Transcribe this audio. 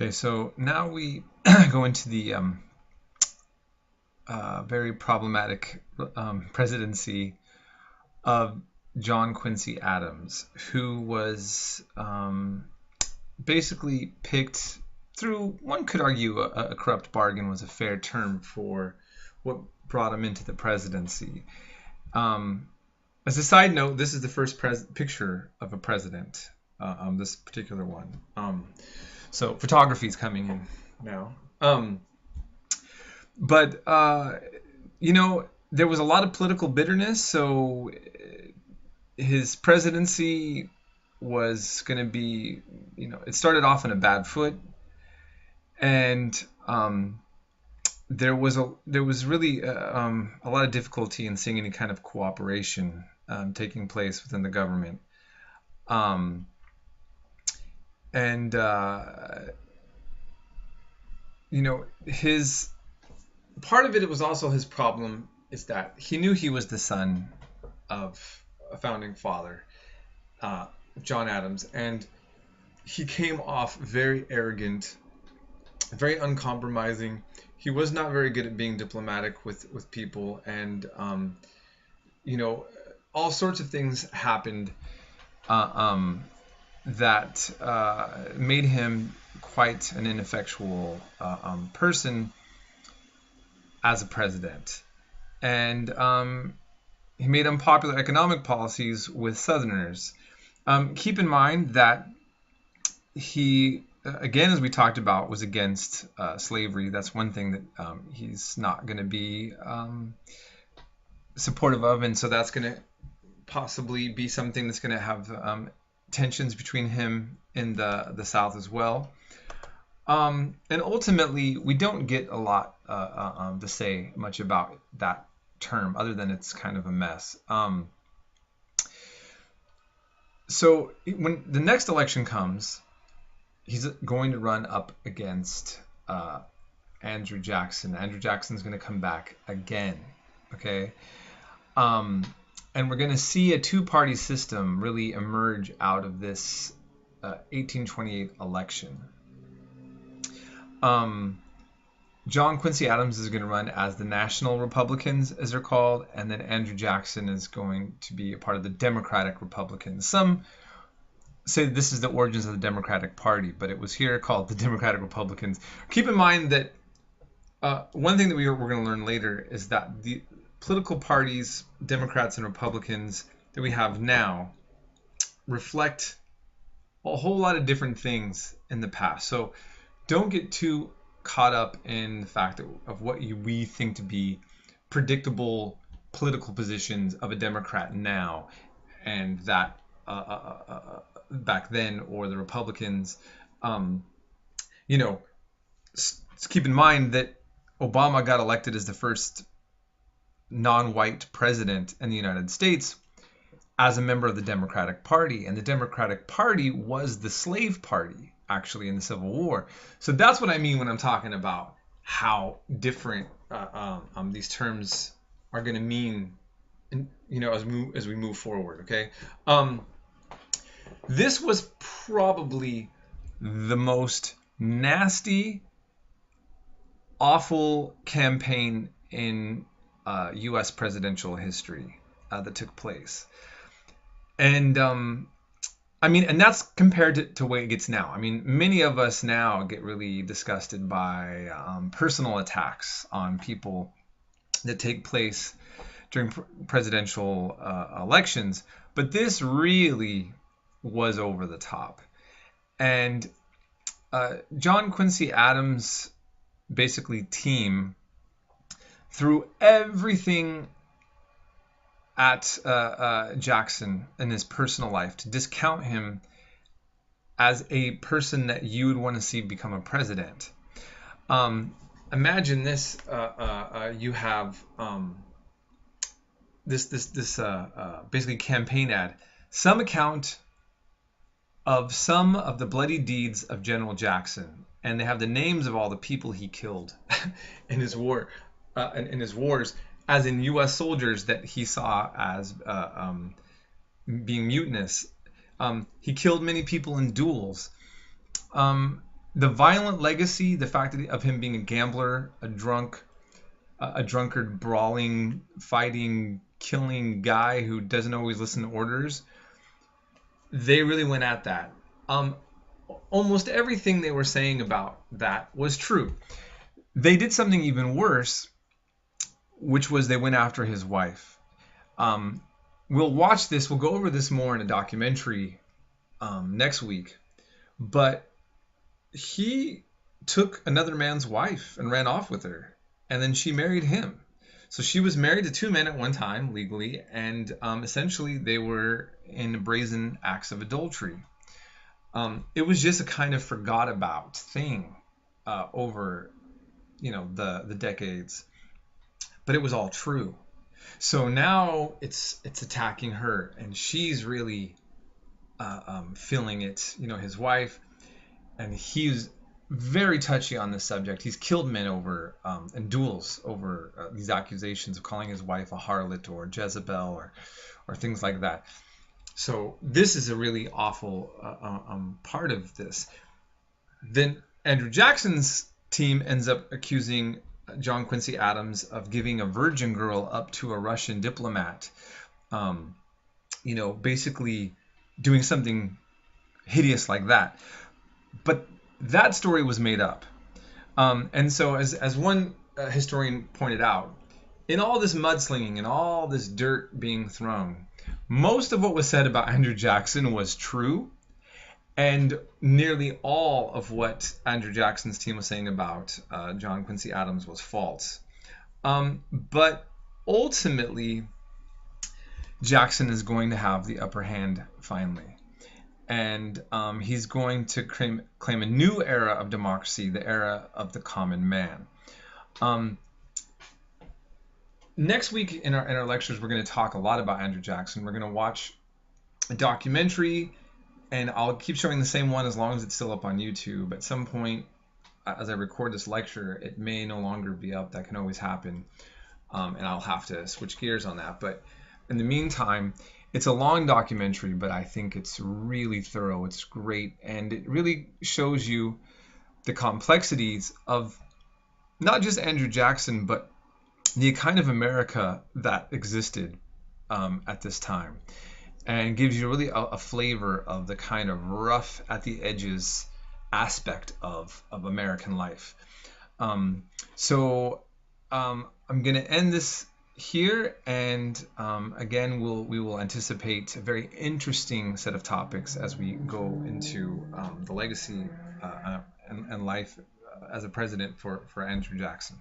Okay, so now we go into the very problematic presidency of John Quincy Adams, who was basically picked through, one could argue, a corrupt bargain was a fair term for what brought him into the presidency. As a side note, this is the first picture of a president, this particular one. So photography is coming in now. But there was a lot of political bitterness, so his presidency was going to be, it started off on a bad foot, and there was really a lot of difficulty in seeing any kind of cooperation taking place within the government. And his part of it was also his problem is that he knew he was the son of a founding father, John Adams, and he came off very arrogant, very uncompromising. He was not very good at being diplomatic with people, and all sorts of things happened that made him quite an ineffectual person as a president. And he made unpopular economic policies with Southerners. Keep in mind that he, again, as we talked about, was against slavery. That's one thing that he's not going to be supportive of, and so that's going to possibly be something that's going to have tensions between him and the South as well. And ultimately, we don't get a lot to say much about that term, other than it's kind of a mess. So when the next election comes, he's going to run up against Andrew Jackson. Andrew Jackson's going to come back again, okay? And we're going to see a two-party system really emerge out of this 1828 election. John Quincy Adams is going to run as the National Republicans, as they're called, and then Andrew Jackson is going to be a part of the Democratic Republicans. Some say this is the origins of the Democratic Party, but it was here called the Democratic Republicans. Keep in mind that one thing that we're going to learn later is that the political parties, Democrats and Republicans, that we have now reflect a whole lot of different things in the past. So don't get too caught up in the fact of what we think to be predictable political positions of a Democrat now, and that back then, or the Republicans. Keep in mind that Obama got elected as the first non-white president in the United States as a member of the Democratic Party, and the Democratic Party was the slave party, actually, in the Civil War. So that's what I mean when I'm talking about how different these terms are going to mean, as we move forward. Okay, this was probably the most nasty, awful campaign in U.S. presidential history that took place, and and that's compared to the way it gets now. I mean, many of us now get really disgusted by personal attacks on people that take place during presidential elections. But this really was over the top. And John Quincy Adams' basically team threw everything at Jackson in his personal life to discount him as a person that you would want to see become a president. Imagine this: you have this basically campaign ad, some account of some of the bloody deeds of General Jackson, and they have the names of all the people he killed in his war, in his wars, as in U.S. soldiers that he saw as being mutinous. He killed many people in duels. the violent legacy, the fact of him being a gambler, a drunkard, brawling, fighting, killing guy who doesn't always listen to orders, they really went at that. Um, Almost everything they were saying about that was true. They did something even worse, which was they went after his wife. Um, we'll watch this. We'll go over this more in a documentary next week. But he took another man's wife and ran off with her, and then she married him. So she was married to two men at one time legally, and essentially they were in brazen acts of adultery. It was just a kind of forgot about thing over the decades, but it was all true. So now it's attacking her, and she's really feeling it. His wife, and he's very touchy on this subject. He's killed men over in duels over these accusations of calling his wife a harlot or Jezebel or things like that. So this is a really awful part of this. Then Andrew Jackson's team ends up accusing John Quincy Adams of giving a virgin girl up to a Russian diplomat. Basically doing something hideous like that. But that story was made up. And so as one historian pointed out, in all this mudslinging and all this dirt being thrown, most of what was said about Andrew Jackson was true, and nearly all of what Andrew Jackson's team was saying about John Quincy Adams was false. But ultimately, Jackson is going to have the upper hand finally. And he's going to claim a new era of democracy, the era of the common man. Next week in our lectures, we're going to talk a lot about Andrew Jackson. We're going to watch a documentary, and I'll keep showing the same one as long as it's still up on YouTube. At some point, as I record this lecture, it may no longer be up. That can always happen, and I'll have to switch gears on that. But in the meantime, it's a long documentary, but I think it's really thorough. It's great, and it really shows you the complexities of not just Andrew Jackson, but the kind of America that existed at this time, and gives you really a flavor of the kind of rough at the edges aspect of American life. So I'm going to end this here, and again, we will anticipate a very interesting set of topics as we go into the legacy and life as a president for Andrew Jackson.